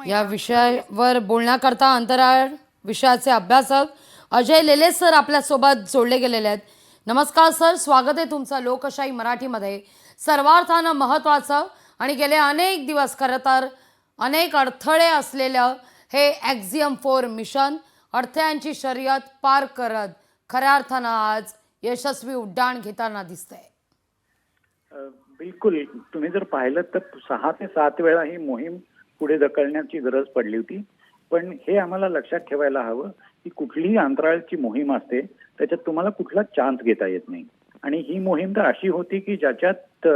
या विषयावर बोलण्याकरता अंतराळ विषयाचे अभ्यासक अजय लेले सर आपल्यासोबत जोडले गेलेले आहेत. नमस्कार सर, स्वागत आहे तुमचं लोकशाही मराठीमध्ये. सर्वार्थानं महत्त्वाचं आणि गेले अनेक दिवस खरं तर अनेक अडथळे असलेलं हे ॲक्झियम 4 मिशन अडथळ्यांची शर्यत पार करत खऱ्या अर्थानं आज यशस्वी उड्डाण घेताना दिसतंय. बिलकुल. तुम्ही जर पाहिलं तर 6 ते 7 वेळा ही मोहीम पुढे ढकलण्याची गरज पडली होती. पण हे आम्हाला लक्षात ठेवायला हवं की कुठलीही अंतराळची मोहीम असते त्याच्यात तुम्हाला कुठला चान्स घेता येत नाही. आणि ही मोहीम तर अशी होती की ज्याच्यात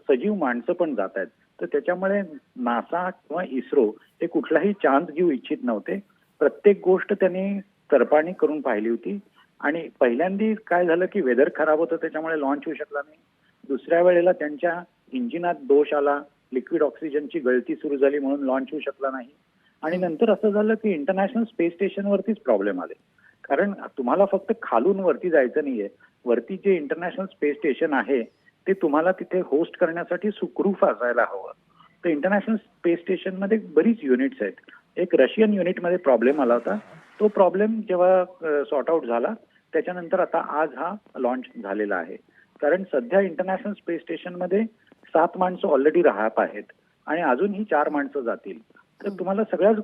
सजीव माणसं पण जात आहेत. तर त्याच्यामुळे नासा किंवा इस्रो हे कुठलाही चान्स घेऊ इच्छित नव्हते. प्रत्येक गोष्ट त्यांनी तडपाणी करून पाहिली होती. आणि पहिल्यांदा काय झालं की वेदर खराब होतं, त्याच्यामुळे लॉन्च होऊ शकला नाही. दुसऱ्या वेळेला त्यांच्या इंजिनात दोष आला, लिक्विड ऑक्सिजनची गळती सुरू झाली म्हणून लॉन्च होऊ शकला नाही. आणि नंतर असं झालं की इंटरनॅशनल स्पेस स्टेशन वरतीच प्रॉब्लेम आले. कारण तुम्हाला फक्त खालून वरती जायचं नाहीये. वरती जे इंटरनॅशनल स्पेस स्टेशन आहे ते तुम्हाला तिथे होस्ट करण्यासाठी सुखरूप असायला हवं. तर इंटरनॅशनल स्पेस स्टेशन मध्ये बरीच युनिट्स आहेत. एक रशियन युनिटमध्ये प्रॉब्लेम आला होता. तो प्रॉब्लेम जेव्हा सॉर्ट आउट झाला त्याच्यानंतर आता आज हा लॉन्च झालेला आहे. कारण सध्या इंटरनॅशनल स्पेस स्टेशन मध्ये 7 माणसं ऑलरेडी राहत आहेत आणि अजून ही 4 माणसं जातील. तर तुम्हाला सगळ्याच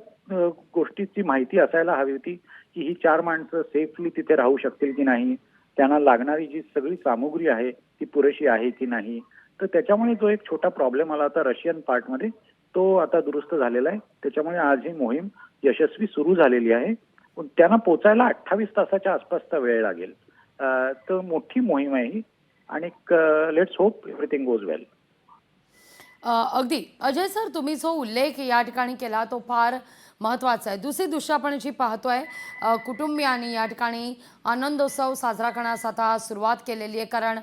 गोष्टीची माहिती असायला हवी होती की ही 4 माणसं सेफली तिथे राहू शकतील की नाही, त्यांना लागणारी जी सगळी सामुग्री आहे ती पुरेशी आहे की नाही. तर त्याच्यामुळे जो एक छोटा प्रॉब्लेम आला होता रशियन पार्टमध्ये तो आता दुरुस्त झालेला आहे. त्याच्यामुळे आज ही मोहीम यशस्वी सुरू झालेली आहे. पण त्यांना पोचायला 28 तासाच्या आसपासचा वेळ लागेल. तर मोठी मोहीम आहे ही आणि लेट्स होप एव्हरीथिंग गोज वेल. अगदी अजय सर, तुम्ही जो उल्लेख या ठिकाणी केला तो फार महत्त्वाचा आहे. दुसरी दृश्य आपण जी पाहतोय, कुटुंबियांनी या ठिकाणी आनंदोत्सव साजरा करण्यास आता सुरुवात केलेली आहे. कारण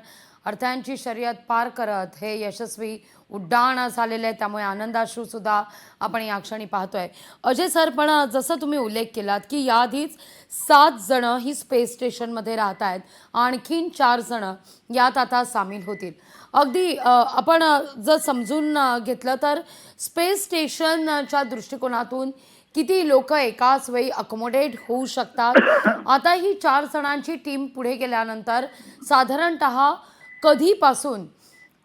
अडथळ्यांची शर्यत पार करत हे यशस्वी उड्डाण झालेलं आहे, त्यामुळे आनंदाश्रू सुद्धा आपण या क्षणी पाहतोय. अजय सर, पण जसं तुम्ही उल्लेख केलात की याआधीच 7 जणं ही स्पेस स्टेशनमध्ये राहत आहेत, आणखीन 4 जणं यात आता सामील होतील. अगदी आपण जर समजून घेतलं तर स्पेस स्टेशनच्या दृष्टिकोनातून किती लोक एकाच वेळी अकोमोडेट होऊ शकतात. आता ही 4 जणांची टीम पुढे गेल्यानंतर साधारणतः कधीपासून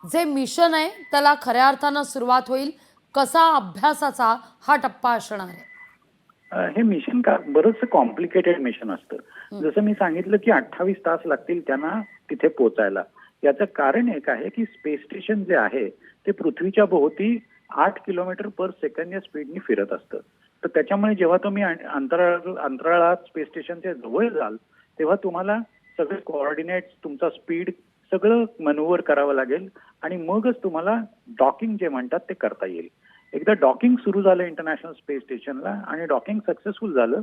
जे मिशन आहे त्याला खऱ्या अर्थानं सुरुवात होईल, कसा अभ्यासाचा हा टप्पा असणार आहे? हे मिशन का बरंच कॉम्प्लिकेटेड मिशन असतं. जसं मी सांगितलं की 28 तास लागतील त्यांना तिथे पोहोचायला. याचं कारण एक आहे की स्पेस स्टेशन जे आहे ते पृथ्वीच्या भोवती 8 किलोमीटर पर सेकंड या स्पीडनी फिरत असतं. तर त्याच्यामुळे जेव्हा तुम्ही अंतराळात स्पेस स्टेशनच्या जवळ जाल तेव्हा तुम्हाला सगळे कोऑर्डिनेट्स, तुमचा स्पीड सगळं मनोवर करावं लागेल आणि मगच तुम्हाला डॉकिंग जे म्हणतात ते करता येईल. एकदा डॉकिंग सुरू झालं इंटरनॅशनल स्पेस स्टेशनला आणि डॉकिंग सक्सेसफुल झालं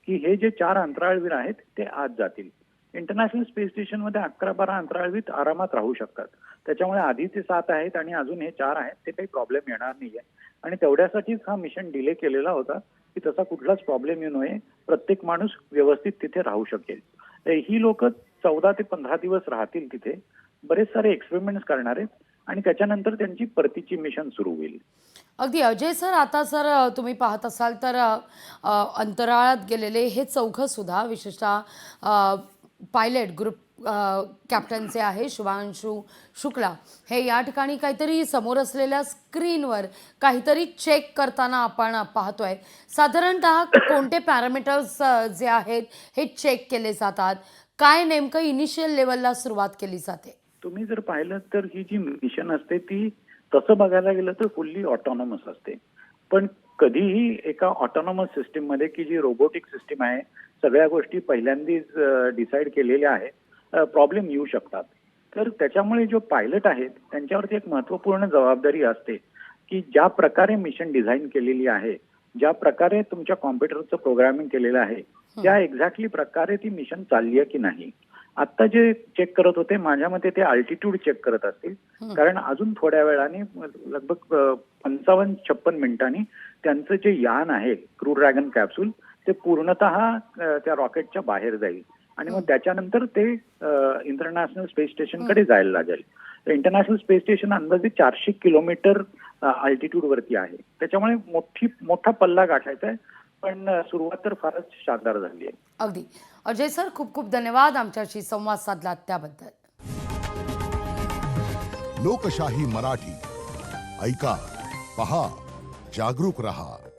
की हे जे 4 अंतराळवीर आहेत ते आज जातील. इंटरनॅशनल स्पेस स्टेशन मध्ये 11-12 अंतराळवीर आरामात राहू शकतात. त्याच्यामुळे आधी ते 7 आहेत आणि अजून हे 4 आहेत, ते काही प्रॉब्लेम येणार नाहीये. आणि तेवढ्यासाठीच हा मिशन डिले केलेला होता की तसा कुठलाच प्रॉब्लेम येऊ नये, प्रत्येक माणूस व्यवस्थित तिथे राहू शकेल. ही लोक 14 ते 15 दिवस राहतील तिथे, बरेच सारे एक्सपेरिमेंट्स करणार आहेत आणि त्याच्यानंतर त्यांची परतीची मिशन सुरू होईल. अगदी अजय सर, आता सर तुम्ही पाहत असाल तर अंतराळात गेलेले हे चौघं सुद्धा विशेषतः पायलट ग्रुप कॅप्टन जे आहे शुभांशु शुक्ला, हे या ठिकाणी काहीतरी समोर असलेल्या स्क्रीनवर काहीतरी चेक करताना आपण पाहतोय. साधारणतः कोणते पॅरामीटर्स जे आहेत हे चेक केले जातात, काय नेमकं इनिशियल लेवलला सुरुवात केली जाते? तुम्ही जर पाहिलं तर ही जी मिशन असते ती तसं बघायला गेलं तर फुल्ली ऑटोनॉमस असते. पण कधीही एका ऑटोनॉमस सिस्टीम मध्ये की जी रोबोटिक सिस्टीम आहे, सगळ्या गोष्टी पहिल्यांदाच डिसाईड केलेल्या आहेत, प्रॉब्लेम येऊ शकतात. तर त्याच्यामुळे जो पायलट आहेत त्यांच्यावरती एक महत्वपूर्ण जबाबदारी असते की ज्या प्रकारे मिशन डिझाईन केलेली आहे, ज्या प्रकारे तुमच्या कॉम्प्युटरचं प्रोग्रामिंग केलेलं आहे त्या एक्झॅक्टली प्रकारे ती मिशन चालली आहे की नाही. आता जे चेक करत होते माझ्या मते ते अल्टिट्यूड चेक करत असतील. कारण अजून थोड्या वेळाने लगभग 55-56 मिनिटांनी त्यांचं जे यान आहे क्रू ड्रॅगन कॅप्सूल ते पूर्णतः त्या रॉकेटच्या बाहेर जाईल आणि मग त्याच्यानंतर ते इंटरनॅशनल स्पेस स्टेशनकडे जायला लागेल. इंटरनॅशनल स्पेस स्टेशन अंदाजे 400 किलोमीटर अल्टिट्यूड वरती आहे. त्याच्यामुळे मोठा पल्ला गाठायचा आहे. पण सुरुवात तर फारच शानदार झाली आहे. अगदी. अजय सर, खूप खूप धन्यवाद आमच्याशी संवाद साधलात त्याबद्दल. लोकशाही मराठी ऐका, पहा, जागरूक रहा.